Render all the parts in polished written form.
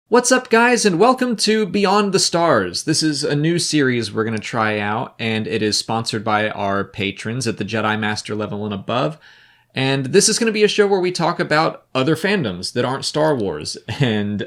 What's up, guys, and welcome to Beyond the Stars. This is a new series we're going to try out, and it is sponsored by our patrons at the Jedi Master level and above. And this is going to be a show where we talk about other fandoms that aren't Star Wars. And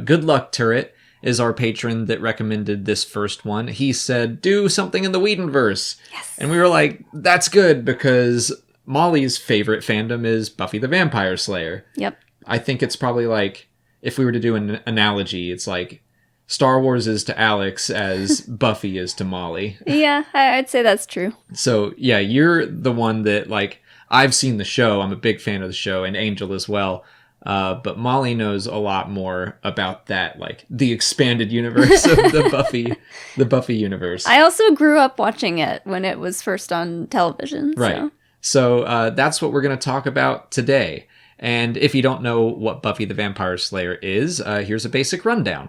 Good Luck Turret is our patron that recommended this first one. He said, do something in the Whedonverse. Yes. And we were like, that's good, because Molly's favorite fandom is Buffy the Vampire Slayer. Yep. I think it's probably like, if we were to do an analogy, it's like Star Wars is to Alex as Buffy is to Molly. Yeah, I'd say that's true. So, yeah, you're the one that, like, I've seen the show. I'm a big fan of the show, and Angel as well. But Molly knows a lot more about that, like, the expanded universe of the Buffy universe. I also grew up watching it when it was first on television. Right. So that's what we're going to talk about today. And if you don't know what Buffy the Vampire Slayer is, here's a basic rundown.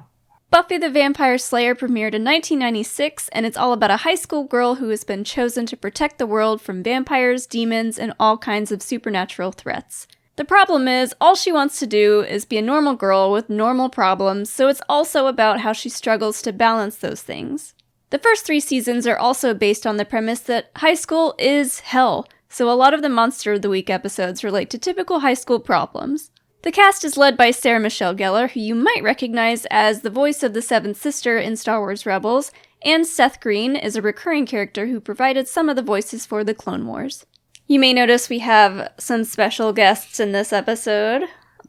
Buffy the Vampire Slayer premiered in 1996, and it's all about a high school girl who has been chosen to protect the world from vampires, demons, and all kinds of supernatural threats. The problem is, all she wants to do is be a normal girl with normal problems, so it's also about how she struggles to balance those things. The first 3 seasons are also based on the premise that high school is hell, so a lot of the Monster of the Week episodes relate to typical high school problems. The cast is led by Sarah Michelle Gellar, who you might recognize as the voice of the Seventh Sister in Star Wars Rebels, and Seth Green is a recurring character who provided some of the voices for the Clone Wars. You may notice we have some special guests in this episode.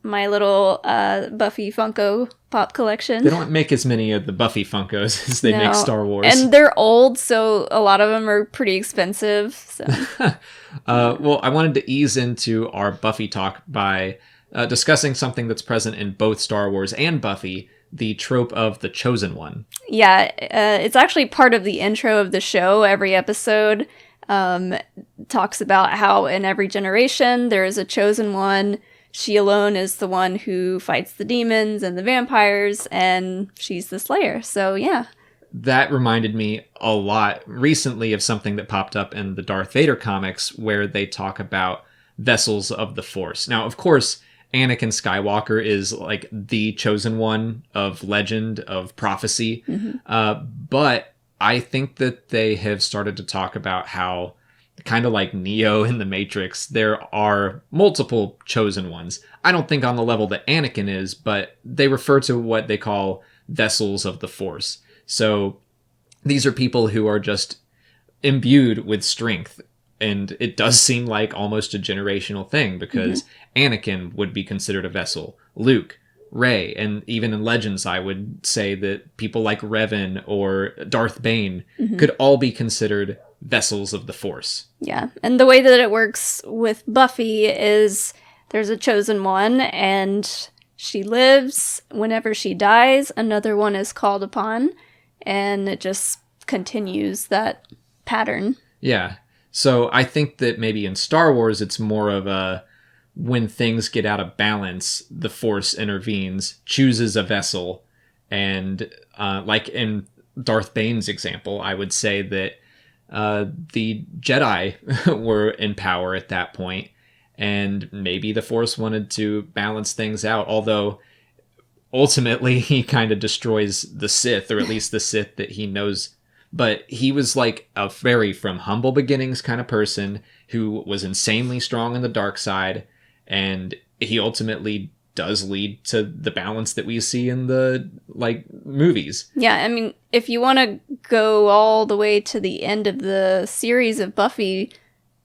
My little Buffy Funko Pop collection. They don't make as many of the Buffy Funkos as they make Star Wars. And they're old, so a lot of them are pretty expensive. So. Well, I wanted to ease into our Buffy talk by discussing something that's present in both Star Wars and Buffy, the trope of the Chosen One. Yeah, it's actually part of the intro of the show. Every episode talks about how in every generation there is a Chosen One. She alone is the one who fights the demons and the vampires, and she's the Slayer. So, yeah. That reminded me a lot recently of something that popped up in the Darth Vader comics where they talk about vessels of the Force. Now, of course, Anakin Skywalker is like the chosen one of legend, of prophecy. Mm-hmm. But I think that they have started to talk about how, kind of like Neo in the Matrix, there are multiple chosen ones. I don't think on the level that Anakin is, but they refer to what they call vessels of the Force. So these are people who are just imbued with strength. And it does seem like almost a generational thing because Anakin would be considered a vessel. Luke, Rey, and even in Legends, I would say that people like Revan or Darth Bane could all be considered vessels of the Force. Yeah, and the way that it works with Buffy is there's a chosen one, and she lives. Whenever she dies, another one is called upon, and it just continues that pattern. Yeah, so I think that maybe in Star Wars, it's more of a when things get out of balance, the Force intervenes, chooses a vessel, and like in Darth Bane's example, I would say that the Jedi were in power at that point, and maybe the Force wanted to balance things out, although ultimately he kind of destroys the Sith, or at least the Sith that he knows. But he was like a very from humble beginnings kind of person who was insanely strong on the dark side, and he ultimately does lead to the balance that we see in the like movies. Yeah, I mean, if you want to go all the way to the end of the series of Buffy,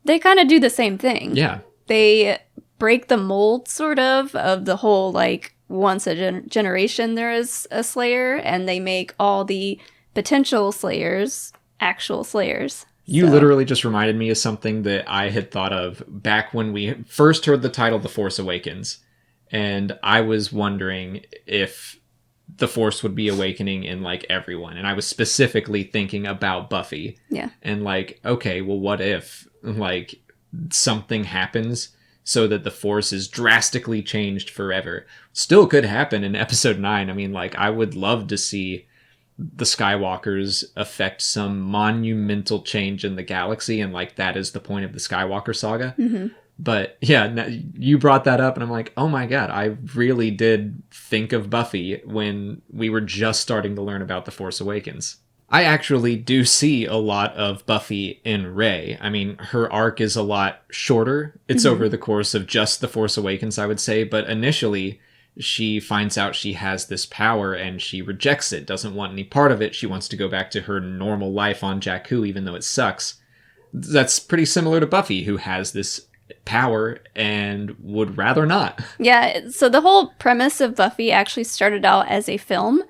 they kind of do the same thing. Yeah. They break the mold, sort of the whole, like, once a generation there is a Slayer, and they make all the potential Slayers actual Slayers. You literally just reminded me of something that I had thought of back when we first heard the title The Force Awakens. And I was wondering if the Force would be awakening in, like, everyone. And I was specifically thinking about Buffy. Yeah. And, like, okay, well, what if, like, something happens so that the Force is drastically changed forever? Still could happen in Episode 9. I mean, like, I would love to see the Skywalkers affect some monumental change in the galaxy, and, like, that is the point of the Skywalker saga. But yeah, you brought that up and I'm like, oh my God, I really did think of Buffy when we were just starting to learn about The Force Awakens. I actually do see a lot of Buffy in Rey. I mean, her arc is a lot shorter. It's over the course of just The Force Awakens, I would say. But initially, she finds out she has this power and she rejects it, doesn't want any part of it. She wants to go back to her normal life on Jakku, even though it sucks. That's pretty similar to Buffy, who has this power and would rather not. Yeah, so the whole premise of Buffy actually started out as a film.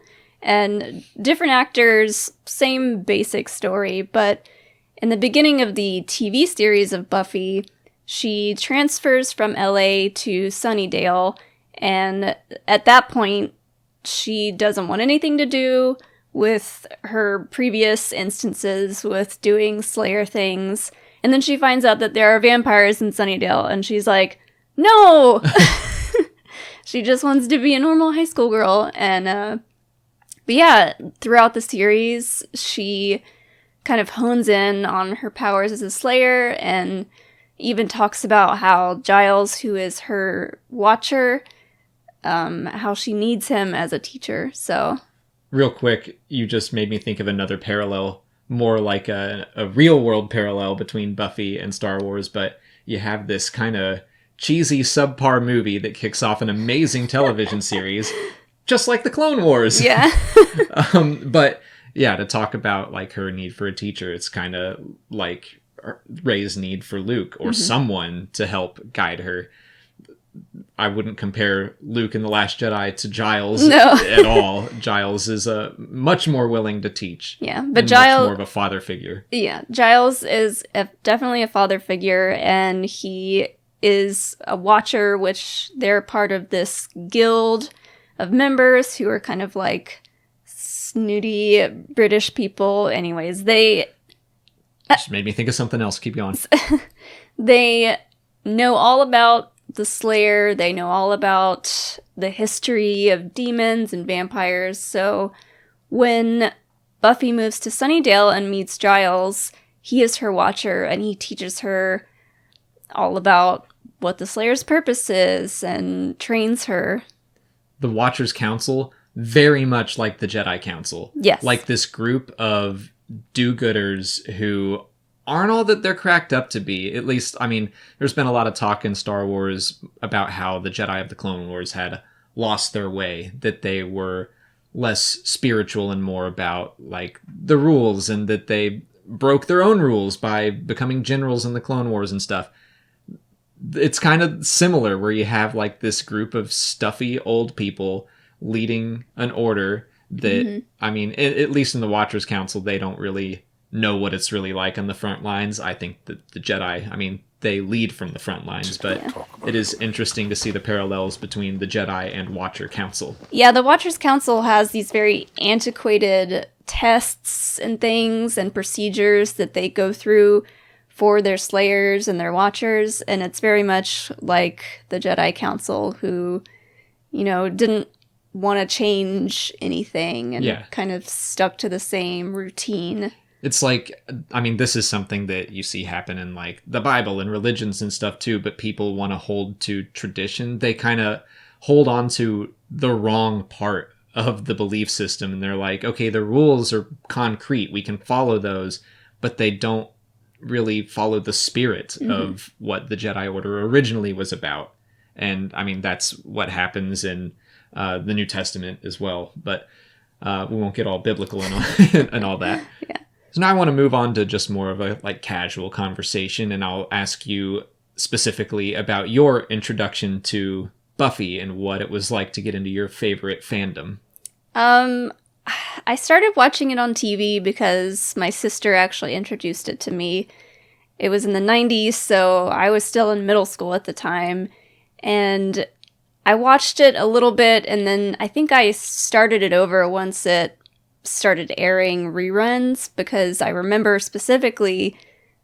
And different actors, same basic story, but in the beginning of the TV series of Buffy, she transfers from LA to Sunnydale, and at that point, she doesn't want anything to do with her previous instances with doing Slayer things, and then she finds out that there are vampires in Sunnydale, and she's like, no! She just wants to be a normal high school girl, and, but yeah, throughout the series, she kind of hones in on her powers as a Slayer and even talks about how Giles, who is her watcher, how she needs him as a teacher. So, real quick, you just made me think of another parallel, more like a real world parallel between Buffy and Star Wars, but you have this kind of cheesy subpar movie that kicks off an amazing television series. Just like the Clone Wars. Yeah. But yeah, to talk about like her need for a teacher, it's kind of like Rey's need for Luke or someone to help guide her. I wouldn't compare Luke in The Last Jedi to Giles at all. Giles is much more willing to teach. Yeah, but Giles much more of a father figure. Yeah, Giles is definitely a father figure, and he is a watcher, which they're part of this guild of members who are kind of like snooty British people. Anyways, they... Just made me think of something else. Keep going. They know all about the Slayer. They know all about the history of demons and vampires. So when Buffy moves to Sunnydale and meets Giles, he is her watcher and he teaches her all about what the Slayer's purpose is and trains her. The Watchers Council, very much like the Jedi Council. Yes. Like this group of do-gooders who aren't all that they're cracked up to be. At least, I mean, there's been a lot of talk in Star Wars about how the Jedi of the Clone Wars had lost their way, that they were less spiritual and more about, like, the rules, and that they broke their own rules by becoming generals in the Clone Wars and stuff. It's kind of similar, where you have like this group of stuffy old people leading an order that, I mean, at least in the Watchers Council, they don't really know what it's really like on the front lines. I think that the Jedi, I mean, they lead from the front lines, but it is interesting to see the parallels between the Jedi and Watcher Council. Yeah, the Watchers Council has these very antiquated tests and things and procedures that they go through for their Slayers and their Watchers, and it's very much like the Jedi Council, who, you know, didn't want to change anything and kind of stuck to the same routine. It's like, I mean, this is something that you see happen in like the Bible and religions and stuff too, but people want to hold to tradition. They kind of hold on to the wrong part of the belief system, and they're like, okay, the rules are concrete, we can follow those, but they don't really follow the spirit of what the Jedi Order originally was about. And I mean, that's what happens in the New Testament as well, but we won't get all biblical and all that. Yeah. So now I want to move on to just more of a like casual conversation, and I'll ask you specifically about your introduction to Buffy and what it was like to get into your favorite fandom. I started watching it on TV because my sister actually introduced it to me. It was in the 90s, so I was still in middle school at the time, and I watched it a little bit, and then I think I started it over once it started airing reruns, because I remember specifically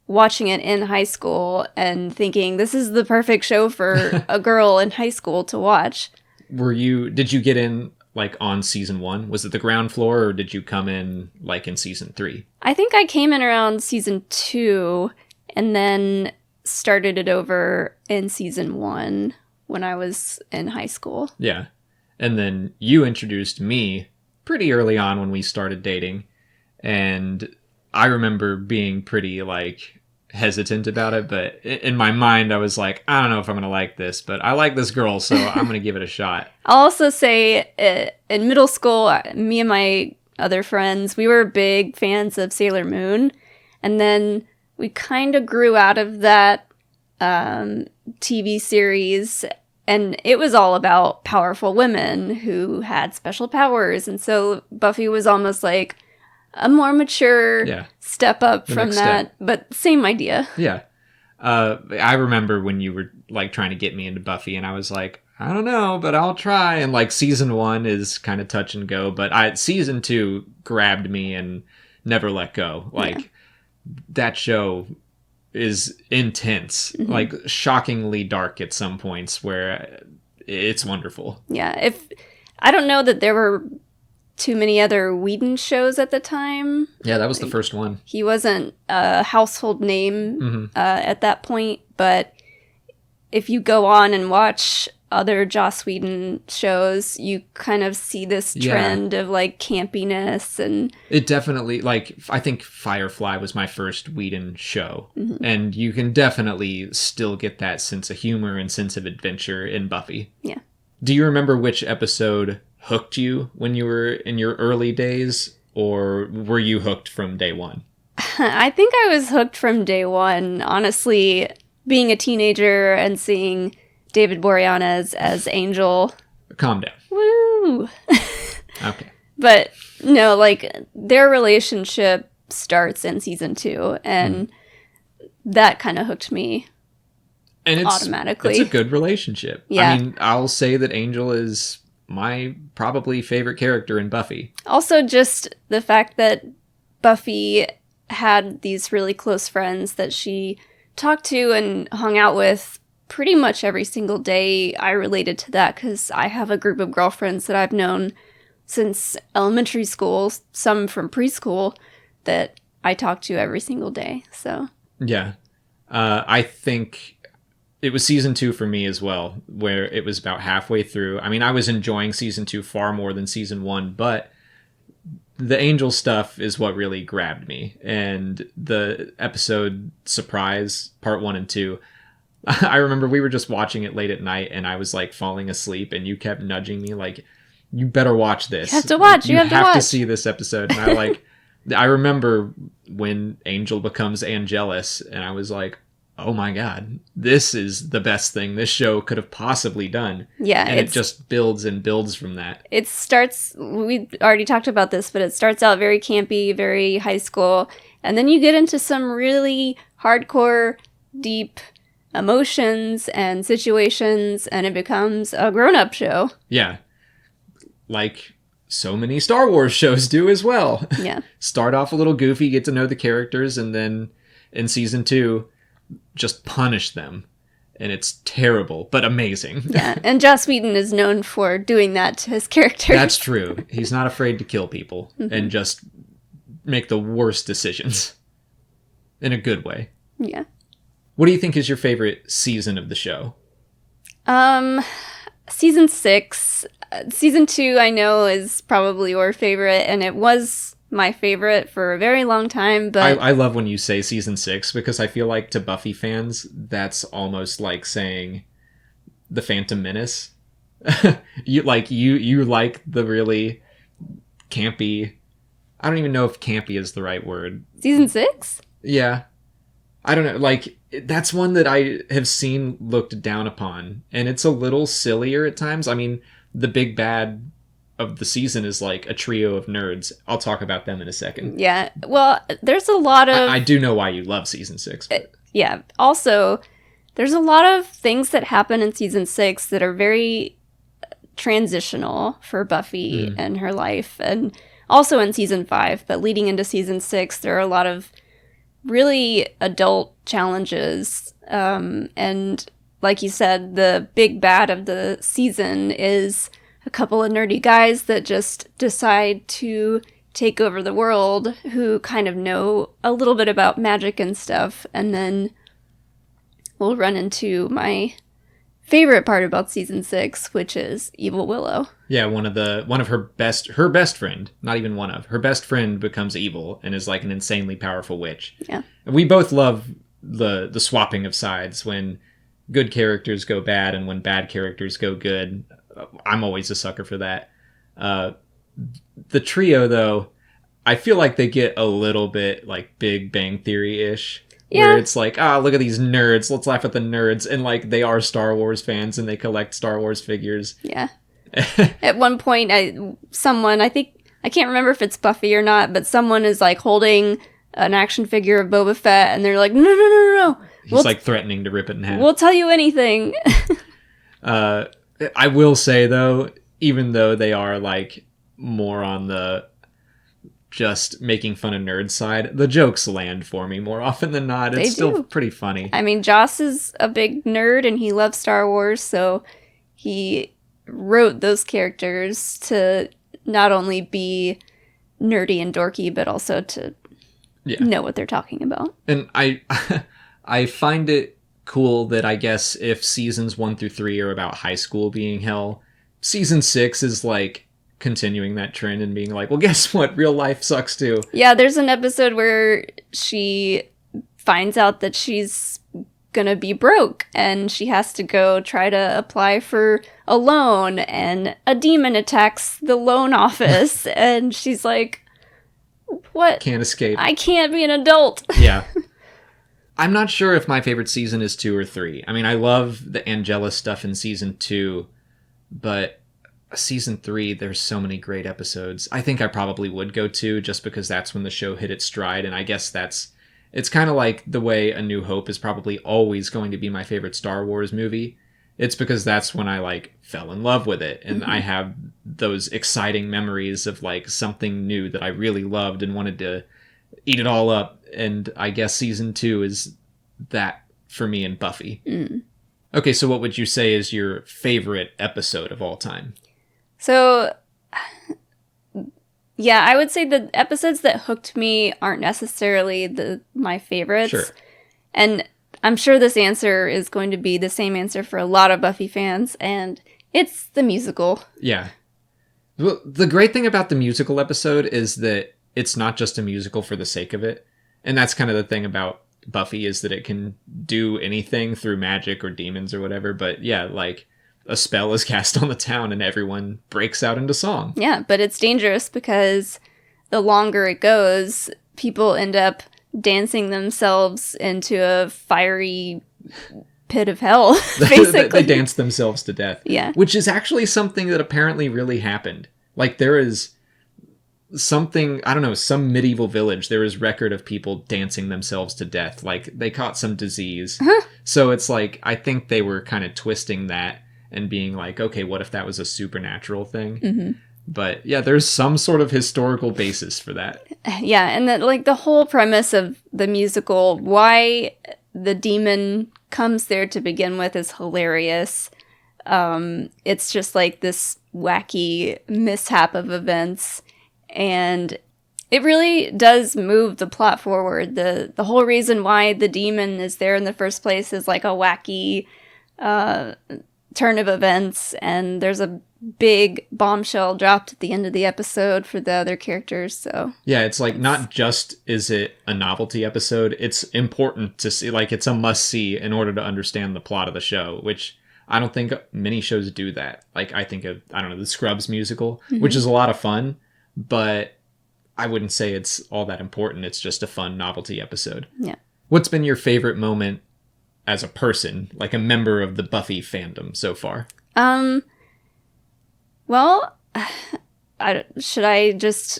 watching it in high school and thinking, this is the perfect show for a girl in high school to watch. Did you get in like on season 1? Was it the ground floor, or did you come in like in season 3? I think I came in around season 2, and then started it over in season 1 when I was in high school. Yeah. And then you introduced me pretty early on when we started dating. And I remember being pretty, like, hesitant about it. But in my mind, I was like, I don't know if I'm going to like this, but I like this girl, so I'm going to give it a shot. I'll also say in middle school, me and my other friends, we were big fans of Sailor Moon. And then we kind of grew out of that TV series. And it was all about powerful women who had special powers. And so Buffy was almost like a more mature step up from that, but same idea. Yeah. I remember when you were like trying to get me into Buffy and I was like, I don't know, but I'll try. And like season 1 is kind of touch and go, but season 2 grabbed me and never let go. Like that show is intense, like shockingly dark at some points where it's wonderful. Yeah. I don't know that there were too many other Whedon shows at the time. Yeah, that was the first one. He wasn't a household name at that point, but if you go on and watch other Joss Whedon shows, you kind of see this trend of like campiness, and it definitely, like, I think Firefly was my first Whedon show, and you can definitely still get that sense of humor and sense of adventure in Buffy. Yeah. Do you remember which episode hooked you when you were in your early days, or were you hooked from day one? I think I was hooked from day one. Honestly, being a teenager and seeing David Boreanaz as Angel. Calm down. Woo! Okay. But no, like, their relationship starts in season 2, and that kind of hooked me automatically. It's a good relationship. Yeah. I mean, I'll say that Angel is my probably favorite character in Buffy. Also, just the fact that Buffy had these really close friends that she talked to and hung out with pretty much every single day. I related to that because I have a group of girlfriends that I've known since elementary school, some from preschool, that I talk to every single day. So yeah, I think it was season 2 for me as well, where it was about halfway through. I mean, I was enjoying season 2 far more than season 1, but the Angel stuff is what really grabbed me. And the episode Surprise, part 1 and 2, I remember we were just watching it late at night and I was like falling asleep and you kept nudging me like, you better watch this. You have to watch. You have to watch. see this episode. And I remember when Angel becomes Angelus and I was like, oh my God, this is the best thing this show could have possibly done. Yeah. And it just builds and builds from that. It starts, we already talked about this, but it starts out very campy, very high school. And then you get into some really hardcore, deep emotions and situations, and it becomes a grown-up show. Yeah. Like so many Star Wars shows do as well. Yeah. Start off a little goofy, get to know the characters, and then in season 2, just punish them. And it's terrible, but amazing. Yeah, and Joss Whedon is known for doing that to his characters. That's true. He's not afraid to kill people and just make the worst decisions. In a good way. Yeah. What do you think is your favorite season of the show? Season 6. Season 2, I know, is probably your favorite, and it was my favorite for a very long time, but I love when you say season 6, because I feel like to Buffy fans, that's almost like saying the Phantom Menace. you like the really campy, I don't even know if campy is the right word. Season 6? Yeah. I don't know, like, that's one that I have seen looked down upon, and it's a little sillier at times. I mean, the big bad of the season is like a trio of nerds. I'll talk about them in a second. Yeah, well, there's a lot of... I do know why you love season 6. But... Yeah, also, there's a lot of things that happen in season 6 that are very transitional for Buffy and her life, and also in season 5, but leading into season 6, there are a lot of really adult challenges, and like you said, the big bad of the season is a couple of nerdy guys that just decide to take over the world, who kind of know a little bit about magic and stuff, and then we'll run into my favorite part about season 6, which is Evil Willow. Yeah, one of her best friend, not even one of her best friend becomes evil and is like an insanely powerful witch. Yeah. And we both love the swapping of sides when good characters go bad and when bad characters go good. I'm always a sucker for that. The trio, though, I feel like they get a little bit like Big Bang Theory-ish. Yeah. Where it's like, look at these nerds. Let's laugh at the nerds. And like, they are Star Wars fans and they collect Star Wars figures. Yeah. At one point, I can't remember if it's Buffy or not, but someone is like holding an action figure of Boba Fett and they're like, no. He's like threatening to rip it in half. We'll tell you anything. I will say, though, even though they are like more on the just making fun of nerd side, the jokes land for me more often than not. It's still pretty funny. I mean, Joss is a big nerd and he loves Star Wars, so he wrote those characters to not only be nerdy and dorky, but also to know what they're talking about. And I find it cool that I guess if seasons 1 through 3 are about high school being hell, season 6 is like continuing that trend and being like, well, guess what? Real life sucks too. Yeah, there's an episode where she finds out that she's gonna be broke and she has to go try to apply for a loan and a demon attacks the loan office and she's like, what? Can't escape. I can't be an adult. Yeah. I'm not sure if my favorite season is 2 or 3. I mean, I love the Angela stuff in season 2, but season 3, there's so many great episodes. I think I probably would go 2 just because that's when the show hit its stride, and I guess it's kind of like the way A New Hope is probably always going to be my favorite Star Wars movie. It's because that's when I like fell in love with it, and I have those exciting memories of like something new that I really loved and wanted to eat it all up, and I guess season 2 is that for me and Buffy. Okay, so what would you say is your favorite episode of all time? So, yeah, I would say the episodes that hooked me aren't necessarily my favorites. Sure. And I'm sure this answer is going to be the same answer for a lot of Buffy fans, and it's the musical. Yeah. Well, the great thing about the musical episode is that it's not just a musical for the sake of it. And that's kind of the thing about Buffy, is that it can do anything through magic or demons or whatever. But yeah, like a spell is cast on the town and everyone breaks out into song. Yeah, but it's dangerous because the longer it goes, people end up dancing themselves into a fiery pit of hell, basically. They dance themselves to death. Yeah. Which is actually something that apparently really happened. Like there is something, I don't know, some medieval village, there is record of people dancing themselves to death. Like they caught some disease. So it's like, I think they were kind of twisting that and being like, okay, what if that was a supernatural thing? But yeah, there's some sort of historical basis for that. Yeah, and the whole premise of the musical, why the demon comes there to begin with, is hilarious. It's just like this wacky mishap of events, and it really does move the plot forward. The whole reason why the demon is there in the first place is like a wacky turn of events, and there's a big bombshell dropped at the end of the episode for the other characters. So yeah, it's like not just is it a novelty episode, it's important to see, like it's a must see in order to understand the plot of the show, which I don't think many shows do that. Like I think of, I don't know, the Scrubs musical, which is a lot of fun, but I wouldn't say it's all that important. It's just a fun novelty episode. Yeah. What's been your favorite moment as a person, like a member of the Buffy fandom so far? Well, should I just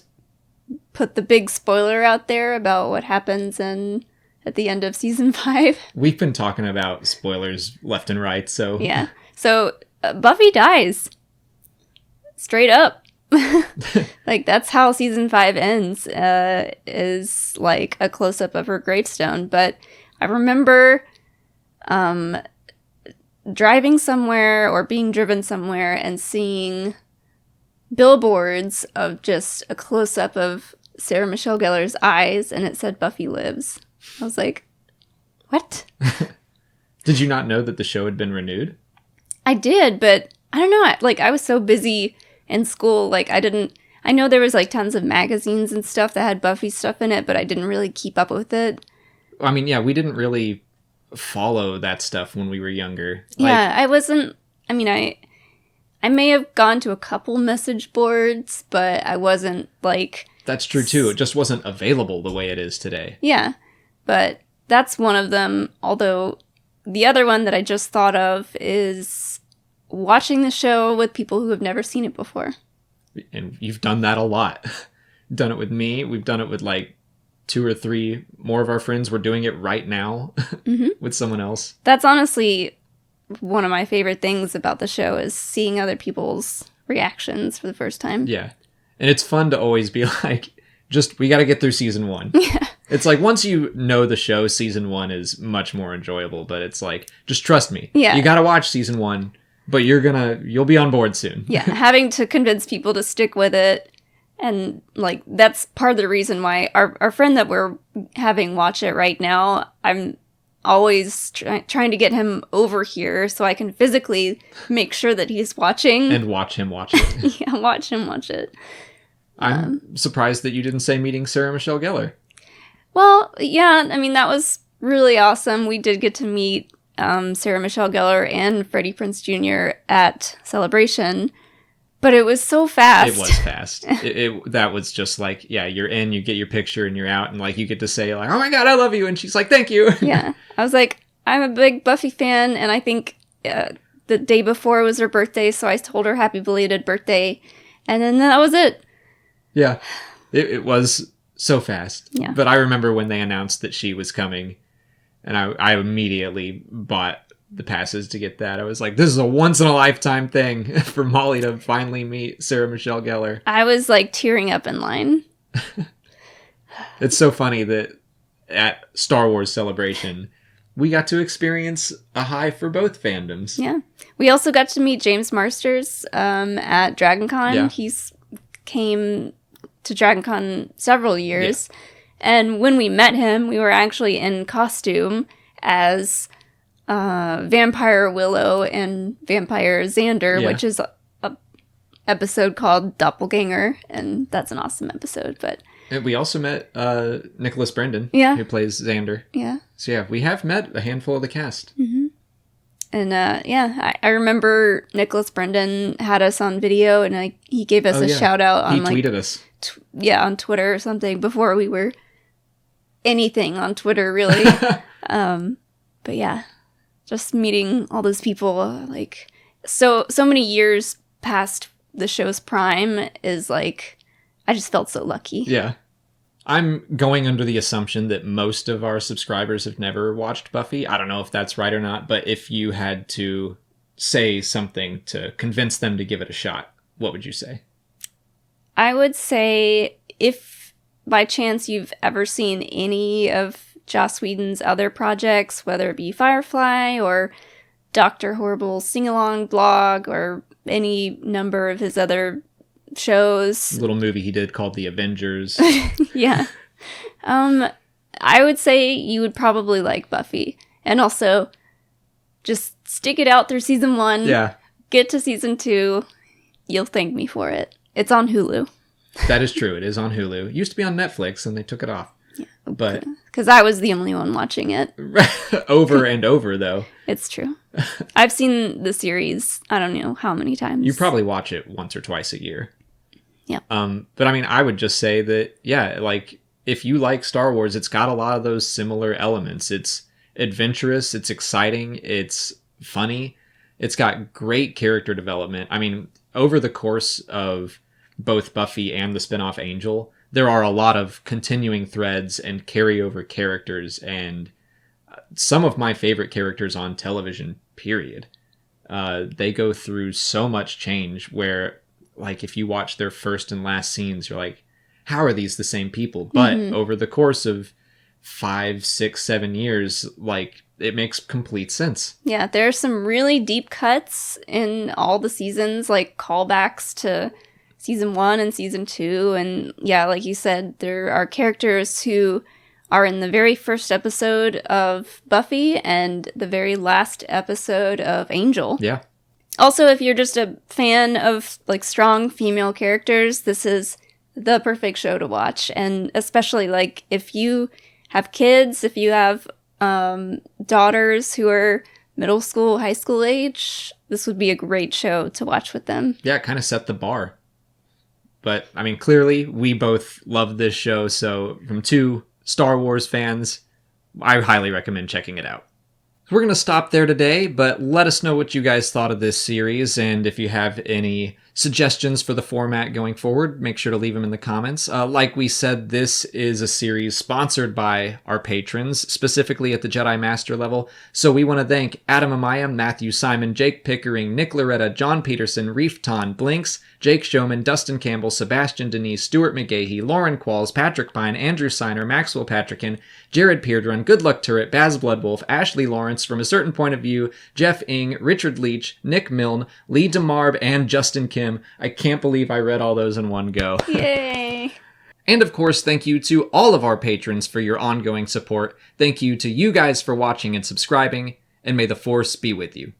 put the big spoiler out there about what happens at the end of season 5? We've been talking about spoilers left and right, so... Yeah. So, Buffy dies. Straight up. Like, that's how season 5 ends, is like a close-up of her gravestone. But I remember driving somewhere or being driven somewhere and seeing billboards of just a close-up of Sarah Michelle Gellar's eyes, and it said Buffy lives. I was like, what? Did you not know that the show had been renewed? I did, but I don't know. Like, I was so busy in school. Like, I know there was like tons of magazines and stuff that had Buffy stuff in it, but I didn't really keep up with it. I mean, yeah, we didn't really follow that stuff when we were younger. Yeah, I wasn't. I mean, I may have gone to a couple message boards, but I wasn't like. That's true too. It just wasn't available the way it is today. Yeah, but that's one of them. Although the other one that I just thought of is watching the show with people who have never seen it before. And you've done that a lot. Done it with me. We've done it with like 2 or 3 more of our friends. We're doing it right now with someone else. That's honestly one of my favorite things about the show is seeing other people's reactions for the first time. Yeah. And it's fun to always be like, we got to get through season 1. Yeah. It's like, once you know the show, season 1 is much more enjoyable, but it's like, just trust me. Yeah. You got to watch season 1, but you'll be on board soon. Yeah. Having to convince people to stick with it. And like, that's part of the reason why our friend that we're having watch it right now, I'm always trying to get him over here so I can physically make sure that he's watching. And watch him watch it. Yeah, watch him watch it. I'm surprised that you didn't say meeting Sarah Michelle Gellar. Well, yeah, I mean, that was really awesome. We did get to meet Sarah Michelle Gellar and Freddie Prinze Jr. at Celebration, but it was so fast. It was fast. That was just like, yeah, you're in, you get your picture, and you're out, and like you get to say like, "Oh my God, I love you," and she's like, "Thank you." Yeah, I was like, I'm a big Buffy fan, and I think the day before was her birthday, so I told her happy belated birthday, and then that was it. Yeah, it was so fast. Yeah. But I remember when they announced that she was coming, and I immediately bought the passes to get that. I was like, this is a once-in-a-lifetime thing for Molly to finally meet Sarah Michelle Gellar. I was like tearing up in line. It's so funny that at Star Wars Celebration, we got to experience a high for both fandoms. Yeah. We also got to meet James Marsters at DragonCon. Yeah. He's came to DragonCon several years. Yeah. And when we met him, we were actually in costume as Vampire Willow and Vampire Xander, which is a episode called Doppelganger, and that's an awesome episode. But and we also met Nicholas Brendan, who plays Xander. Yeah. So yeah, we have met a handful of the cast. Mm-hmm. And I remember Nicholas Brendan had us on video, and he gave us a shout out on he tweeted us. On Twitter or something before we were anything on Twitter, really. But yeah, just meeting all those people, like so many years past the show's prime is like, I just felt so lucky. Yeah. I'm going under the assumption that most of our subscribers have never watched Buffy. I don't know if that's right or not, but if you had to say something to convince them to give it a shot, what would you say? I would say if by chance you've ever seen any of Joss Whedon's other projects, whether it be Firefly or Dr. Horrible's sing-along blog or any number of his other shows. A little movie he did called The Avengers. Yeah. I would say you would probably like Buffy. And also, just stick it out through season 1. Yeah. Get to season 2. You'll thank me for it. It's on Hulu. That is true. It is on Hulu. It used to be on Netflix, and they took it off. Yeah. But because I was the only one watching it. Over and over, though. It's true. I've seen the series, I don't know how many times. You probably watch it once or twice a year. Yeah. But I mean, I would just say that, yeah, like, if you like Star Wars, it's got a lot of those similar elements. It's adventurous, it's exciting, it's funny, it's got great character development. I mean, over the course of both Buffy and the spinoff Angel, there are a lot of continuing threads and carryover characters, and some of my favorite characters on television, period. They go through so much change where, like, if you watch their first and last scenes, you're like, how are these the same people? But over the course of 5, 6, 7 years, like, it makes complete sense. Yeah, there are some really deep cuts in all the seasons, like callbacks to season 1 and season 2. And yeah, like you said, there are characters who are in the very first episode of Buffy and the very last episode of Angel. Yeah. Also, if you're just a fan of like strong female characters, this is the perfect show to watch. And especially like if you have kids, if you have daughters who are middle school, high school age, this would be a great show to watch with them. Yeah, it kind of set the bar. But, I mean, clearly, we both love this show, so from two Star Wars fans, I highly recommend checking it out. We're going to stop there today, but let us know what you guys thought of this series, and if you have any suggestions for the format going forward, make sure to leave them in the comments. Like we said, this is a series sponsored by our patrons, specifically at the Jedi Master level, so we want to thank Adam Amaya, Matthew Simon, Jake Pickering, Nick Loretta, John Peterson, Reef Ton, Blinks, Jake Showman, Dustin Campbell, Sebastian Denise, Stuart McGahee, Lauren Qualls, Patrick Pine, Andrew Signer, Maxwell Patrickin, Jared Peardrun, Good Luck Turret, Baz Bloodwolf, Ashley Lawrence, From a Certain Point of View, Jeff Ing, Richard Leach, Nick Milne, Lee DeMarb, and Justin Kim. I can't believe I read all those in one go. Yay! And of course, thank you to all of our patrons for your ongoing support. Thank you to you guys for watching and subscribing, and may the Force be with you.